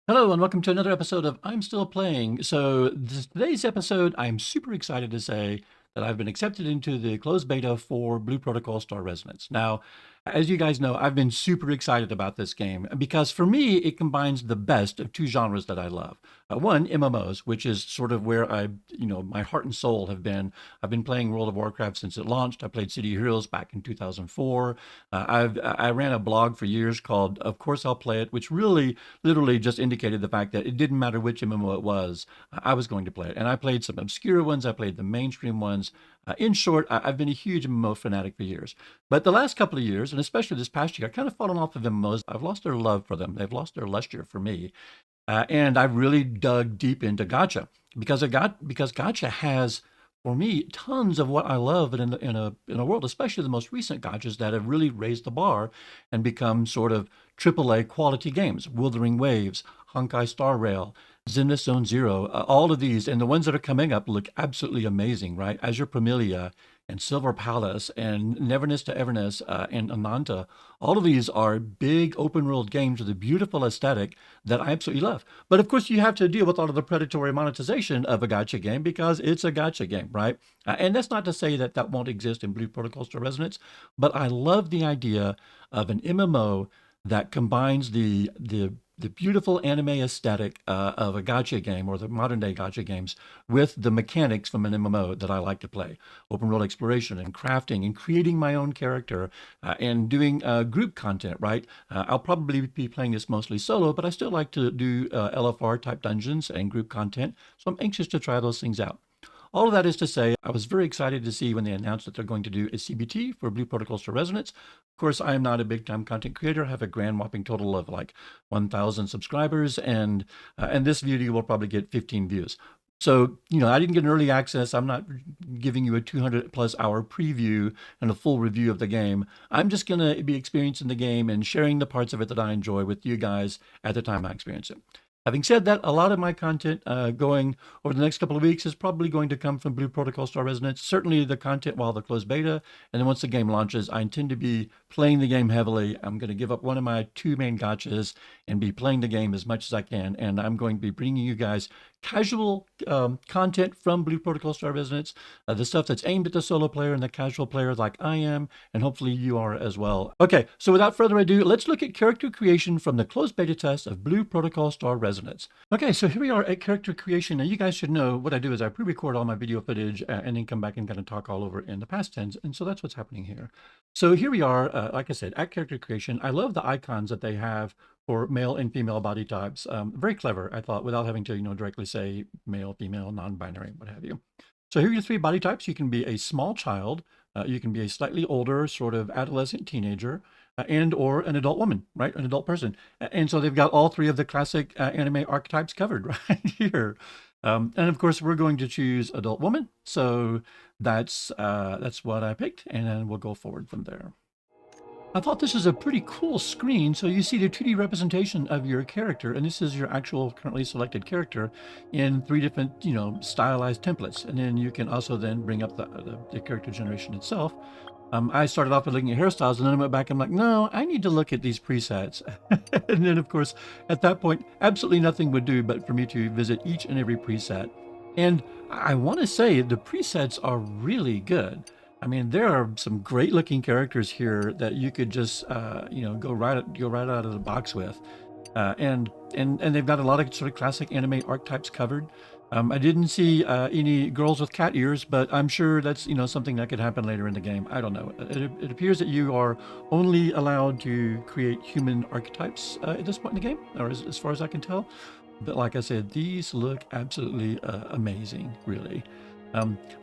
Hello and welcome to another episode of I'm Still Playing. Today's episode, I'm super excited to say that I've been accepted into the closed beta for Blue Protocol Star Resonance. Now, as you guys know, I've been super excited about this game because for me, it combines the best of two genres that I love. One, MMOs, which is sort of where my heart and soul have been. I've been playing World of Warcraft since it launched. I played City of Heroes back in 2004. I ran a blog for years called Of Course I'll Play It, which really literally just indicated the fact that it didn't matter which MMO it was, I was going to play it. And I played some obscure ones, I played the mainstream ones. In short, I've been a huge MMO fanatic for years. But the last couple of years, and especially this past year, I've kind of fallen off of MMOs. I've lost their love for them. They've lost their luster for me. And I've really dug deep into gacha because gacha has, for me, tons of what I love in a world, especially the most recent gachas that have really raised the bar and become sort of AAA quality games. Wuthering Waves, Honkai Star Rail, Zenith Zone Zero, all of these, and the ones that are coming up look absolutely amazing, right? Azure Promelia and Silver Palace and Neverness to Everness and Ananta. All of these are big open world games with a beautiful aesthetic that I absolutely love. But of course, you have to deal with all of the predatory monetization of a gacha game because it's a gacha game, right? And that's not to say that that won't exist in Blue Protocol Star Resonance, but I love the idea of an MMO that combines the beautiful anime aesthetic of a gacha game or the modern day gacha games with the mechanics from an MMO that I like to play. Open world exploration and crafting and creating my own character and doing group content, right? I'll probably be playing this mostly solo, but I still like to do LFR type dungeons and group content. So I'm anxious to try those things out. All of that is to say, I was very excited to see when they announced that they're going to do a CBT for Blue Protocols to Resonance. Of course, I am not a big time content creator. I have a grand whopping total of like 1,000 subscribers, and this video will probably get 15 views. So, I didn't get an early access. I'm not giving you a 200 plus hour preview and a full review of the game. I'm just going to be experiencing the game and sharing the parts of it that I enjoy with you guys at the time I experience it. Having said that, a lot of my content going over the next couple of weeks is probably going to come from Blue Protocol Star Resonance. Certainly the content while the closed beta, and then once the game launches, I intend to be playing the game heavily. I'm going to give up one of my two main gachas and be playing the game as much as I can. And I'm going to be bringing you guys casual content from Blue Protocol Star Resonance, the stuff that's aimed at the solo player and the casual player like I am, and hopefully you are as well. Okay, so without further ado, let's look at character creation from the closed beta test of Blue Protocol Star Resonance. Okay, so here we are at character creation. Now you guys should know what I do is I pre-record all my video footage and then come back and kind of talk all over in the past tense. And so that's what's happening here. So here we are, like I said, at character creation. I love the icons that they have for male and female body types. Very clever, I thought, without having to, directly say male, female, non-binary, what have you. So here are your three body types. You can be a small child, you can be a slightly older, sort of adolescent teenager, and or an adult woman, right? An adult person. And so they've got all three of the classic anime archetypes covered right here. And of course, we're going to choose adult woman. So that's what I picked, and then we'll go forward from there. I thought this was a pretty cool screen. So you see the 2D representation of your character, and this is your actual currently selected character in three different, stylized templates. And then you can also then bring up the character generation itself. I started off with looking at hairstyles, and then I went back. I'm like, no, I need to look at these presets. And then, of course, at that point, absolutely nothing would do but for me to visit each and every preset. And I want to say the presets are really good. I mean, there are some great looking characters here that you could just, go right out of the box with. And they've got a lot of sort of classic anime archetypes covered. I didn't see any girls with cat ears, but I'm sure that's something that could happen later in the game. I don't know. It appears that you are only allowed to create human archetypes at this point in the game, or as far as I can tell. But like I said, these look absolutely amazing, really.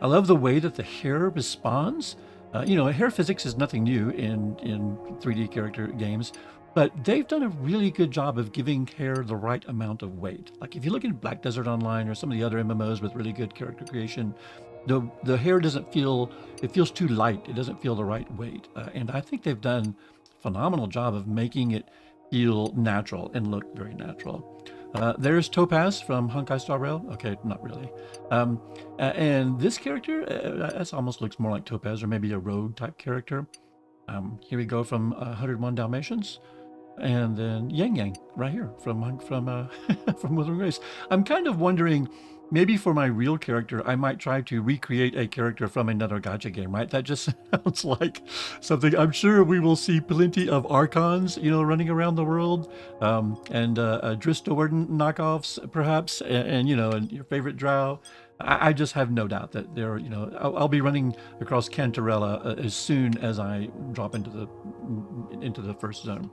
I love the way that the hair responds. Hair physics is nothing new in 3D character games, but they've done a really good job of giving hair the right amount of weight. Like if you look at Black Desert Online or some of the other MMOs with really good character creation, the hair doesn't feel, it feels too light. It doesn't feel the right weight. And I think they've done a phenomenal job of making it feel natural and look very natural. There's Topaz from Honkai Star Rail. Okay, not really. And this character, this almost looks more like Topaz or maybe a rogue type character. Here we go from 101 Dalmatians. and then Yang Yang right here from from Wuthering Waves. I'm kind of wondering, maybe for my real character, I might try to recreate a character from another gacha game, right? That just sounds like something. I'm sure we will see plenty of Archons, running around the world, and Drista Warden knockoffs, perhaps, and your favorite Drow. I just have no doubt that I'll be running across Cantarella as soon as I drop into the first zone.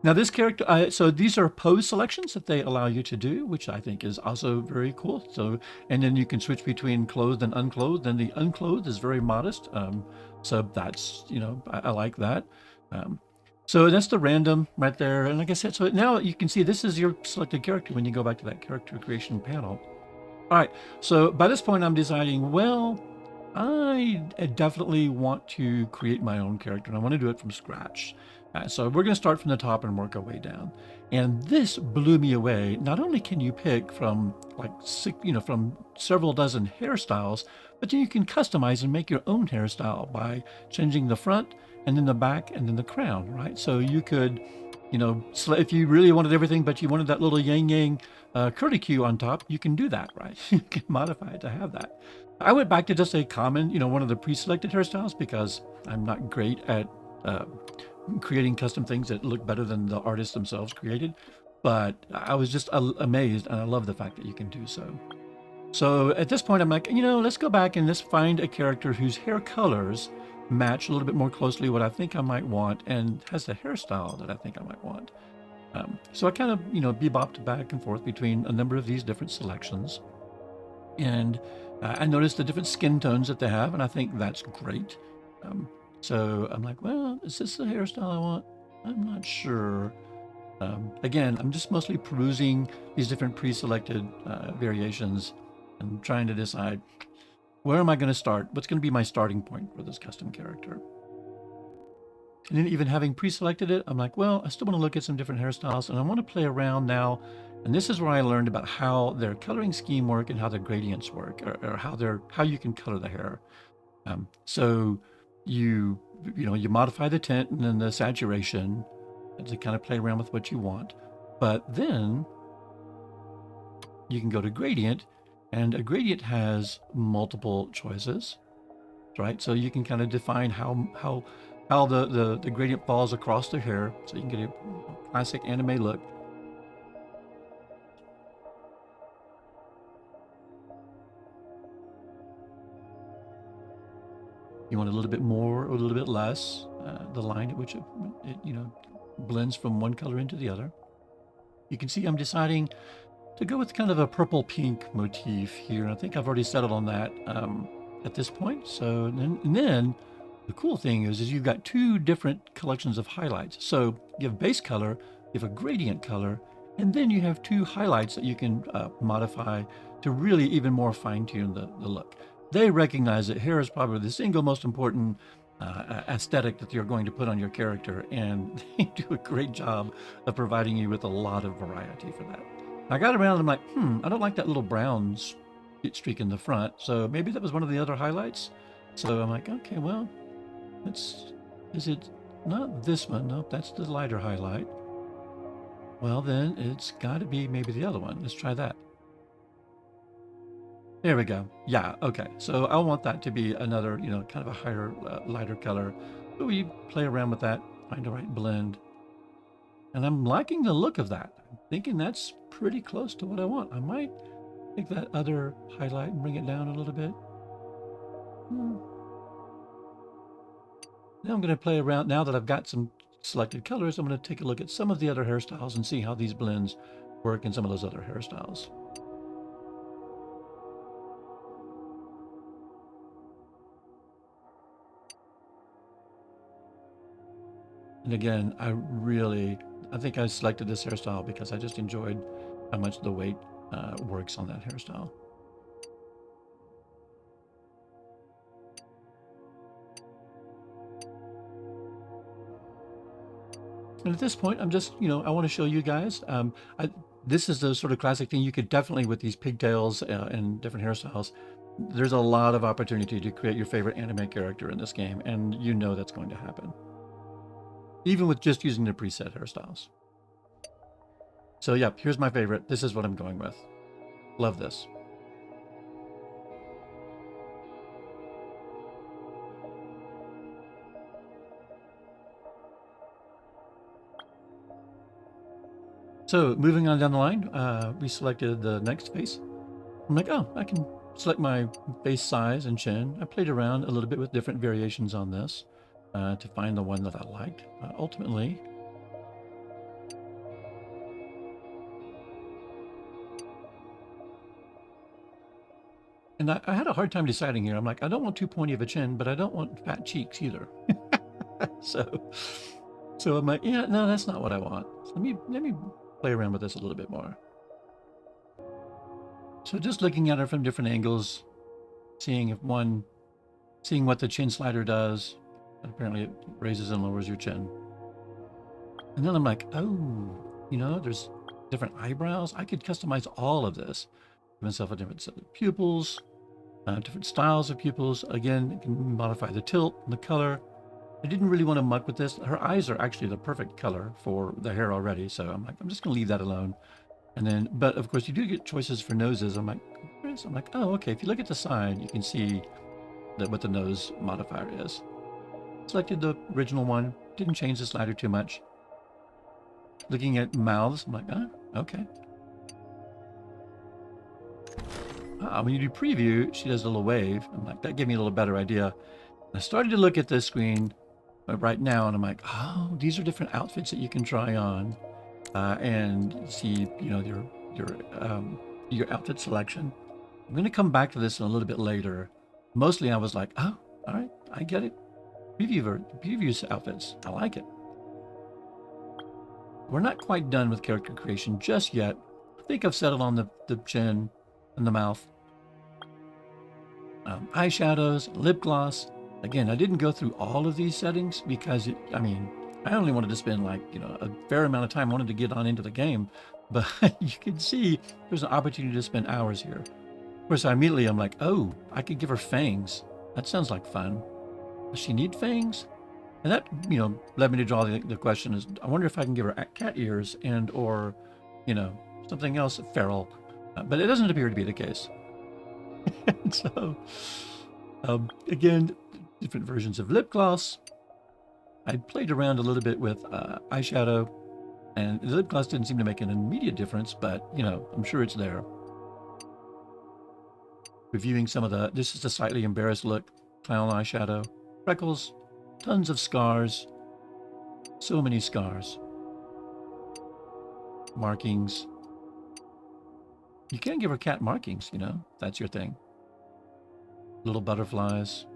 Now, this character, so these are pose selections that they allow you to do, which I think is also very cool. So, and then you can switch between clothed and unclothed, and the unclothed is very modest. So that's, I like that. Um, so that's the random right there. And like I said, so now you can see this is your selected character when you go back to that character creation panel. All right, so by this point, I'm deciding, well, I definitely want to create my own character, and I want to do it from scratch. So we're going to start from the top and work our way down. And this blew me away. Not only can you pick from from several dozen hairstyles, but then you can customize and make your own hairstyle by changing the front and then the back and then the crown, right? So you could, if you really wanted everything, but you wanted that little yang yang curlicue on top, you can do that, right? You can modify it to have that. I went back to just a common, one of the pre-selected hairstyles because I'm not great at uh, creating custom things that look better than the artists themselves created. But I was just amazed, and I love the fact that you can do so. So at this point, I'm like, let's go back and let's find a character whose hair colors match a little bit more closely what I think I might want and has the hairstyle that I think I might want. So I kind of, bebopped back and forth between a number of these different selections. And I noticed the different skin tones that they have, and I think that's great. So I'm like, well, is this the hairstyle I want? I'm not sure. Again, I'm just mostly perusing these different pre-selected variations and trying to decide where am I going to start? What's going to be my starting point for this custom character? And then even having pre-selected it, I'm like, well, I still want to look at some different hairstyles, and I want to play around now. And this is where I learned about how their coloring scheme work and how their gradients work, or how you can color the hair. So you modify the tint and then the saturation to kind of play around with what you want. But then you can go to gradient, and a gradient has multiple choices, right? So you can kind of define how the gradient falls across the hair, so you can get a classic anime look. You want a little bit more or a little bit less, the line at which it blends from one color into the other. You can see I'm deciding to go with kind of a purple-pink motif here. I think I've already settled on that at this point. So then the cool thing is you've got two different collections of highlights. So you have base color, you have a gradient color, and then you have two highlights that you can modify to really even more fine-tune the look. They recognize that hair is probably the single most important aesthetic that you're going to put on your character, and they do a great job of providing you with a lot of variety for that. I got around and I'm like, I don't like that little brown streak in the front, so maybe that was one of the other highlights. So I'm like, okay, well, is it not this one? Nope, that's the lighter highlight. Well, then it's got to be maybe the other one. Let's try that. There we go. Yeah, okay. So I want that to be another, kind of a higher, lighter color. So we play around with that, find the right blend. And I'm liking the look of that. I'm thinking that's pretty close to what I want. I might take that other highlight and bring it down a little bit. Now I'm going to play around. Now that I've got some selected colors, I'm going to take a look at some of the other hairstyles and see how these blends work in some of those other hairstyles. And again, I think I selected this hairstyle because I just enjoyed how much the weight works on that hairstyle. And at this point, I'm just, I want to show you guys. This is the sort of classic thing you could definitely, with these pigtails and different hairstyles, there's a lot of opportunity to create your favorite anime character in this game, and that's going to happen. even with just using the preset hairstyles. So yeah, here's my favorite. This is what I'm going with. Love this. So moving on down the line, we selected the next face. I'm like, oh, I can select my face size and chin. I played around a little bit with different variations on this to find the one that I liked. Ultimately, and I had a hard time deciding here. I'm like, I don't want too pointy of a chin, but I don't want fat cheeks either. so, so I'm like, yeah, no, that's not what I want. So let me play around with this a little bit more. So just looking at her from different angles, seeing seeing what the chin slider does. Apparently, it raises and lowers your chin. And then I'm like, oh, there's different eyebrows. I could customize all of this. Give myself a different set of pupils, different styles of pupils. Again, you can modify the tilt and the color. I didn't really want to muck with this. Her eyes are actually the perfect color for the hair already. So I'm like, I'm just going to leave that alone. And then, but of course, you do get choices for noses. I'm like, oh, okay. If you look at the side, you can see what the nose modifier is. Selected the original one. Didn't change the slider too much. Looking at mouths, I'm like, okay. When you do preview, she does a little wave. I'm like, that gave me a little better idea. And I started to look at this screen right now, and I'm like, oh, these are different outfits that you can try on and see, your outfit selection. I'm going to come back to this a little bit later. Mostly, I was like, oh, all right, I get it. Preview outfits, I like it. We're not quite done with character creation just yet. I think I've settled on the chin and the mouth. Eyeshadows, lip gloss. Again, I didn't go through all of these settings because, I only wanted to spend a fair amount of time. I wanted to get on into the game. But you can see there's an opportunity to spend hours here. Of course, I'm like, oh, I could give her fangs. That sounds like fun. Does she need fangs? And that, led me to draw the question is, I wonder if I can give her cat ears or, something else feral. But it doesn't appear to be the case. So, again, different versions of lip gloss. I played around a little bit with eyeshadow, and the lip gloss didn't seem to make an immediate difference, but, I'm sure it's there. Reviewing some of this is the slightly embarrassed look, clown eyeshadow, freckles, tons of scars, so many scars, markings. You can give her cat markings, that's your thing. Little butterflies.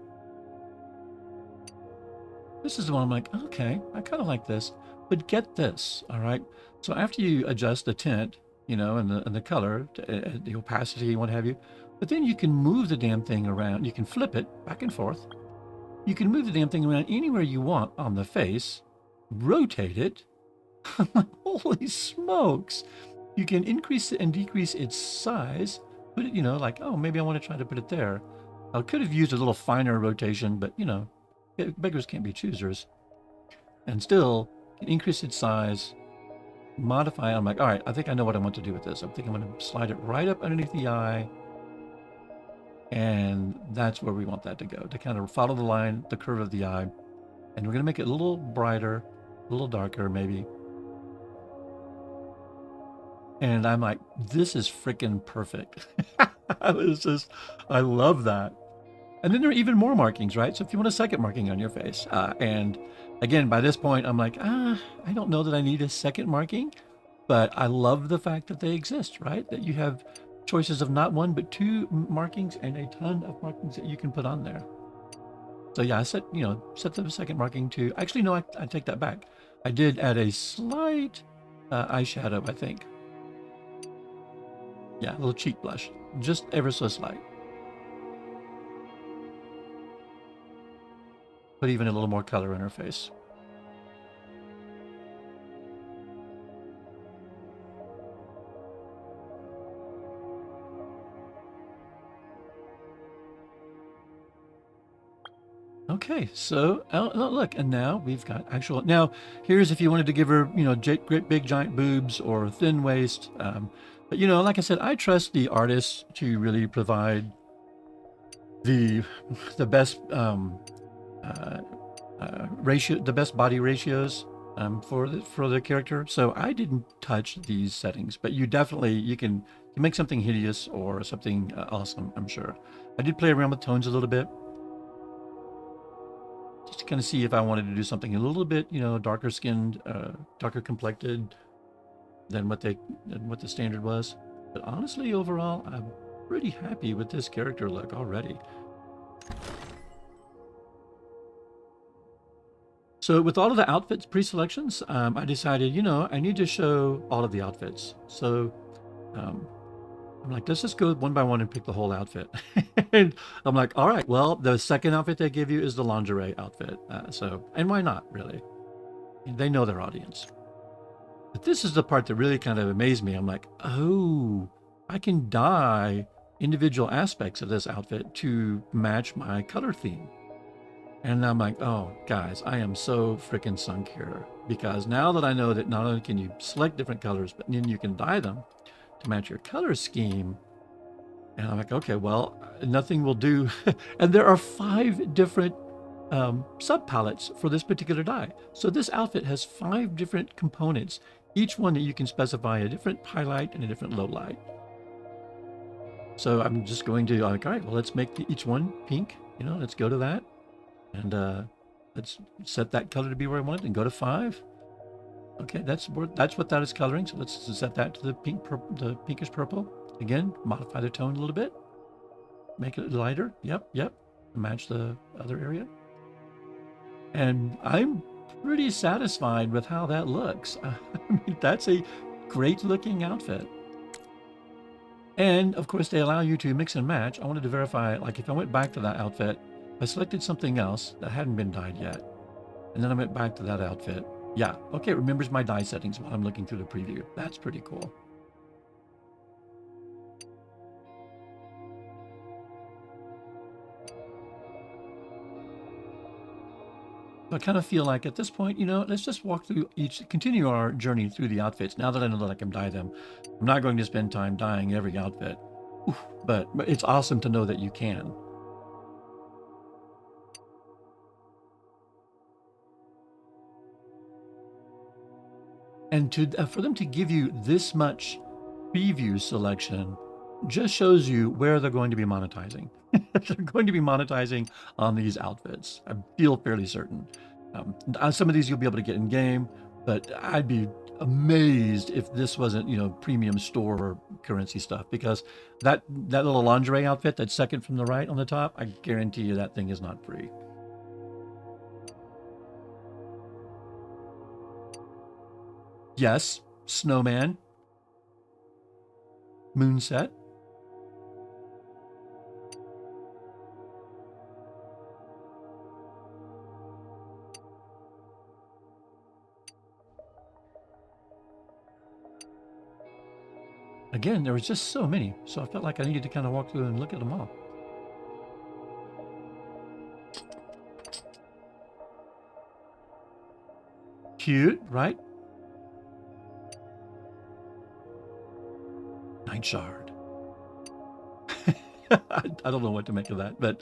This is the one I'm like, okay, I kind of like this, but get this, all right? So after you adjust the tint, and the color, the opacity, what have you, but then you can move the damn thing around. You can flip it back and forth. You can move the damn thing around anywhere you want on the face, rotate it. Holy smokes. You can increase and decrease its size. Put it, like, oh, maybe I want to try to put it there. I could have used a little finer rotation, but, beggars can't be choosers. And still, increase its size, modify it. I'm like, all right, I think I know what I want to do with this. I think I'm going to slide it right up underneath the eye. And that's where we want that to go, to kind of follow the line, the curve of the eye. And we're going to make it a little brighter, a little darker, maybe. And I'm like, this is freaking perfect. I love that. And then there are even more markings, right? So if you want a second marking on your face, and again, by this point, I'm like, I don't know that I need a second marking, but I love the fact that they exist, right? That you have choices of not one, but two markings and a ton of markings that you can put on there. So yeah, I set the second marking to, actually, no, I take that back. I did add a slight eyeshadow, I think. Yeah, a little cheek blush, just ever so slight. Put even a little more color in her face. Okay, so look, and now we've got actual. Now, here's if you wanted to give her, great big giant boobs or thin waist. But like I said, I trust the artists to really provide the the best uh, ratio, the best body ratios for the character. So I didn't touch these settings, but you can make something hideous or something awesome. I'm sure. I did play around with tones a little bit, just to kind of see if I wanted to do something a little bit, darker skinned, darker complected than what the standard was. But honestly, overall, I'm pretty happy with this character look already. So with all of the outfits pre-selections, I decided, I need to show all of the outfits. So um, I'm like, let's just go one by one and pick the whole outfit. And I'm like, all right, well, the second outfit they give you is the lingerie outfit. And why not, really? And they know their audience. But this is the part that really kind of amazed me. I'm like, oh, I can dye individual aspects of this outfit to match my color theme. And I'm like, oh, guys, I am so freaking sunk here. Because now that I know that not only can you select different colors, but then you can dye them to match your color scheme. And I'm like, okay, well, nothing will do. And there are 5 different sub palettes for this particular dye. So this outfit has 5 different components, each one that you can specify a different highlight and a different low light. So I'm just going to like, all right, well, let's make each one pink. Let's go to that. And let's set that color to be where I want it and go to 5. Okay, that's what that is coloring. So let's set that to the pinkish purple. Again, modify the tone a little bit. Make it lighter. Yep. Match the other area. And I'm pretty satisfied with how that looks. I mean, that's a great looking outfit. And of course, they allow you to mix and match. I wanted to verify, like if I went back to that outfit, I selected something else that hadn't been dyed yet. And then I went back to that outfit. Yeah, okay, it remembers my dye settings while I'm looking through the preview. That's pretty cool. I kind of feel like at this point, let's just walk through continue our journey through the outfits. Now that I know that I can dye them, I'm not going to spend time dyeing every outfit. Oof, but it's awesome to know that you can. And for them to give you this much preview selection just shows you where they're going to be monetizing. They're going to be monetizing on these outfits. I feel fairly certain. Some of these you'll be able to get in game, but I'd be amazed if this wasn't, premium store currency stuff, because that little lingerie outfit that's second from the right on the top, I guarantee you that thing is not free. Yes, snowman, moonset. Again, there was just so many, so I felt like I needed to kind of walk through and look at them all. Cute, right? Night Shard. I don't know what to make of that, but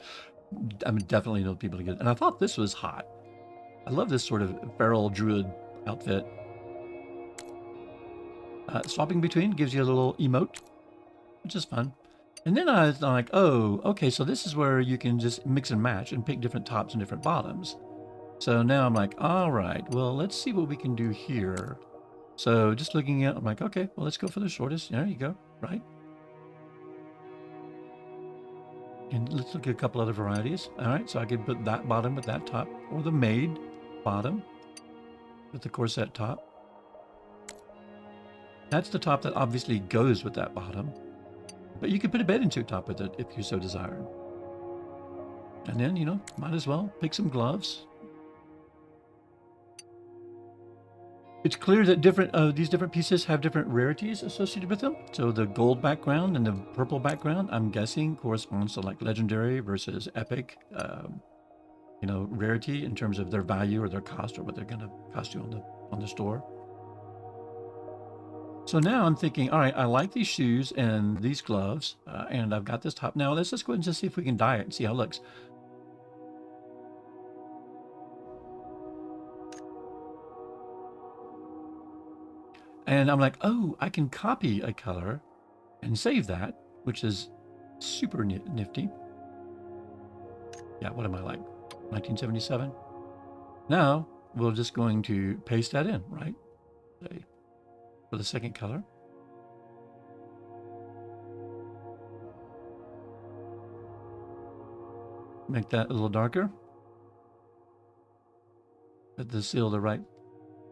I mean, definitely know people to get it. And I thought this was hot. I love this sort of feral druid outfit. Swapping between gives you a little emote, which is fun. And then I was like, oh, okay, so this is where you can just mix and match and pick different tops and different bottoms. So now I'm like, all right, well, let's see what we can do here. So just looking at, I'm like, okay, well, let's go for the shortest. There you go, right? And let's look at a couple other varieties. All right, so I could put that bottom with that top, or the maid bottom with the corset top. That's the top that obviously goes with that bottom. But you could put a bathing suit top with it if you so desire. And then, might as well pick some gloves. It's clear that these different pieces have different rarities associated with them. So the gold background and the purple background, I'm guessing, corresponds to like legendary versus epic you know, rarity in terms of their value or their cost or what they're going to cost you on the store. So now I'm thinking, all right, I like these shoes and these gloves, and I've got this top. Now let's just go ahead and just see if we can dye it and see how it looks. And I'm like, oh, I can copy a color and save that, which is super nifty. Yeah, what am I like? 1977? Now we're just going to paste that in, right? For the second color. Make that a little darker. Let the seal the right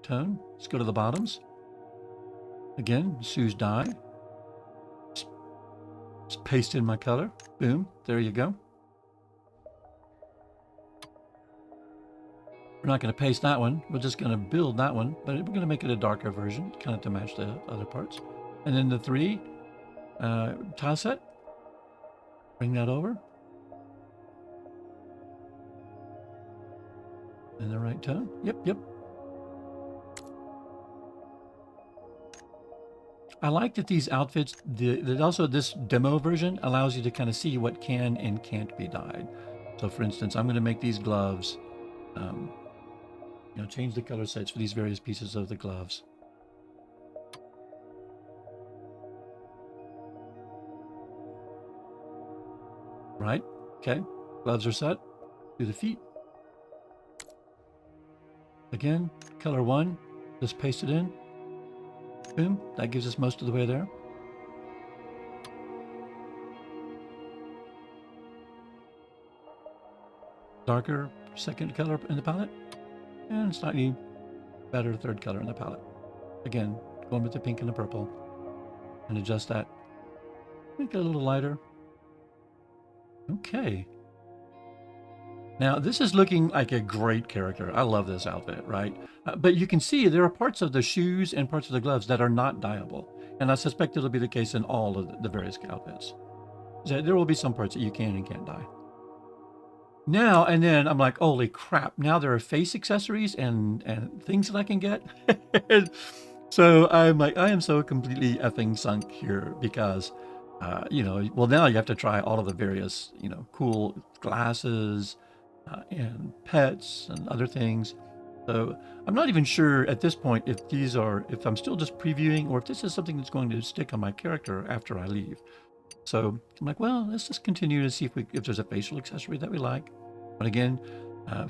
tone. Let's go to the bottoms. Again, Sue's dye. Just paste in my color. Boom. There you go. We're not going to paste that one. We're just going to build that one, but we're going to make it a darker version, kind of to match the other parts. And then the 3 tile set. Bring that over. And the right tone. Yep. I like that these outfits, that also this demo version allows you to kind of see what can and can't be dyed. So for instance, I'm going to make these gloves, you know, change the color sets for these various pieces of the gloves. Right? Okay. Gloves are set. Do the feet. Again, color 1. Just paste it in. Boom. That gives us most of the way there. Darker second color in the palette. And slightly better third color in the palette. Again, going with the pink and the purple. And adjust that. Make it a little lighter. Okay. Now, this is looking like a great character. I love this outfit, right? But you can see there are parts of the shoes and parts of the gloves that are not dyeable. And I suspect it'll be the case in all of the various outfits. So there will be some parts that you can and can't dye. Now, and then I'm like, holy crap. Now there are face accessories and things that I can get. So I'm like, I am so completely effing sunk here because, you know, well, now you have to try all of the various, you know, cool glasses and pets and other things. So I'm not even sure at this point if these are, if I'm still just previewing or if this is something that's going to stick on my character after I leave. So I'm like, well, let's just continue to see if there's a facial accessory that we like. But again,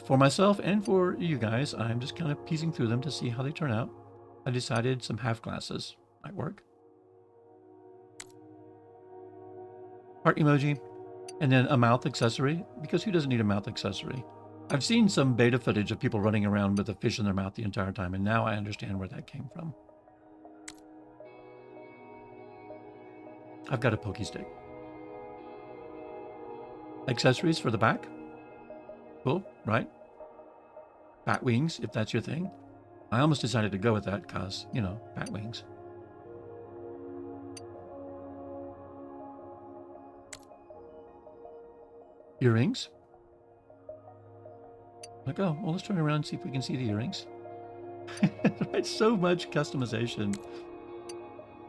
for myself and for you guys, I'm just kind of piecing through them to see how they turn out. I decided some half glasses might work. Heart emoji, and then a mouth accessory, because who doesn't need a mouth accessory? I've seen some beta footage of people running around with a fish in their mouth the entire time, and now I understand where that came from. I've got a pokey stick. Accessories for the back. Cool, right? Bat wings, if that's your thing. I almost decided to go with that because, you know, bat wings. Earrings. Like, oh, well, let's turn around and see if we can see the earrings. Right, so much customization.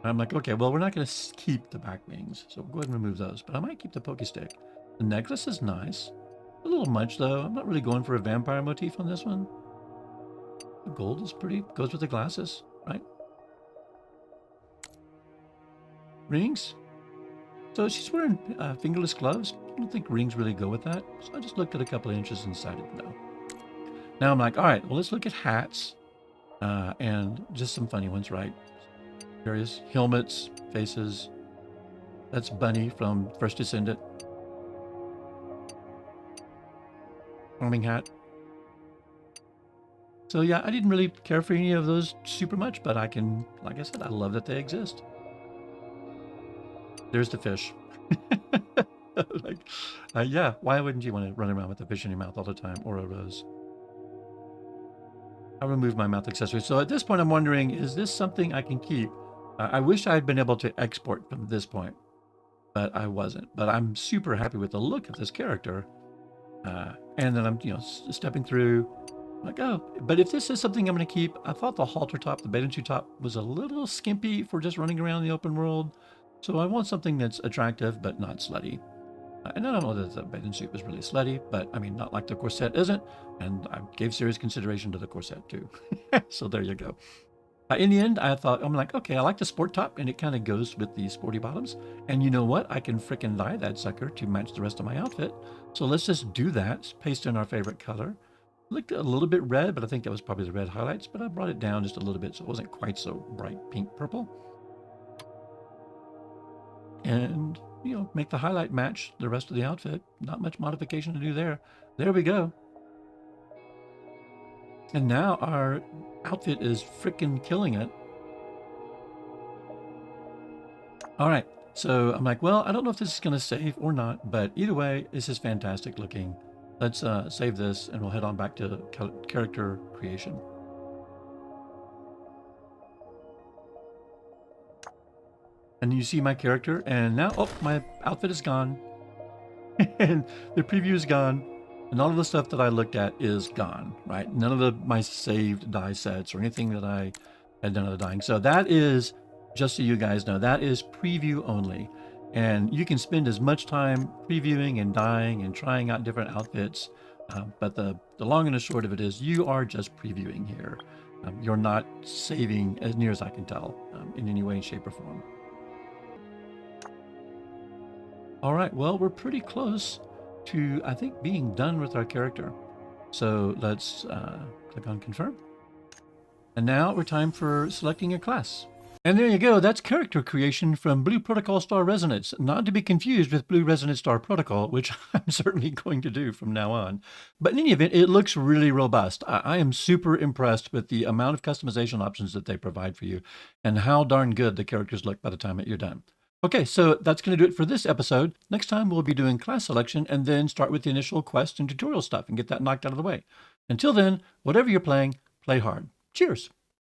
I'm like, okay, well, we're not going to keep the back wings, so we'll go ahead and remove those. But I might keep the pokey stick. The necklace is nice. A little much, though. I'm not really going for a vampire motif on this one. The gold is pretty, goes with the glasses, right? Rings. So she's wearing fingerless gloves. I don't think rings really go with that. So I just looked at a couple of inches and decided no. Now I'm like, all right, well, let's look at hats and just some funny ones, right? Various helmets, faces. That's Bunny from First Descendant. Farming hat. So yeah, I didn't really care for any of those super much, but I can, like I said, I love that they exist. There's the fish. Like, yeah, why wouldn't you want to run around with a fish in your mouth all the time, or a rose? I removed my mouth accessory. So at this point, I'm wondering, is this something I can keep? I wish I had been able to export from this point, but I wasn't. But I'm super happy with the look of this character. And then I'm, stepping through. Like, oh, but if this is something I'm going to keep, I thought the halter top, the bathing suit top, was a little skimpy for just running around the open world. So I want something that's attractive but not slutty. And I don't know that the bathing suit was really slutty, but I mean, not like the corset isn't. And I gave serious consideration to the corset too. So there you go. In the end, I thought, I'm like, okay, I like the sport top and it kind of goes with the sporty bottoms. And you know what? I can frickin' dye that sucker to match the rest of my outfit. So let's just do that. Paste in our favorite color. Looked a little bit red, but I think that was probably the red highlights, but I brought it down just a little bit so it wasn't quite so bright pink purple. And, make the highlight match the rest of the outfit. Not much modification to do there. There we go. And now our outfit is freaking killing it. All right, so I'm like, well, I don't know if this is going to save or not, but either way, this is fantastic looking. Let's save this and we'll head on back to character creation. And you see my character, and now, oh, my outfit is gone. And the preview is gone. And all of the stuff that I looked at is gone, right? None of my saved dye sets or anything that I had done other dyeing. So that is, just so you guys know, that is preview only. And you can spend as much time previewing and dyeing and trying out different outfits. But the long and the short of it is you are just previewing here. You're not saving, as near as I can tell, in any way, shape, or form. All right, well, we're pretty close to, I think, being done with our character. So let's click on confirm. And now we're time for selecting a class. And there you go, that's character creation from Blue Protocol Star Resonance, not to be confused with Blue Resonance Star Protocol, which I'm certainly going to do from now on. But in any event, it looks really robust. I am super impressed with the amount of customization options that they provide for you and how darn good the characters look by the time that you're done. Okay, so that's going to do it for this episode. Next time we'll be doing class selection and then start with the initial quest and tutorial stuff and get that knocked out of the way. Until then, whatever you're playing, play hard. Cheers!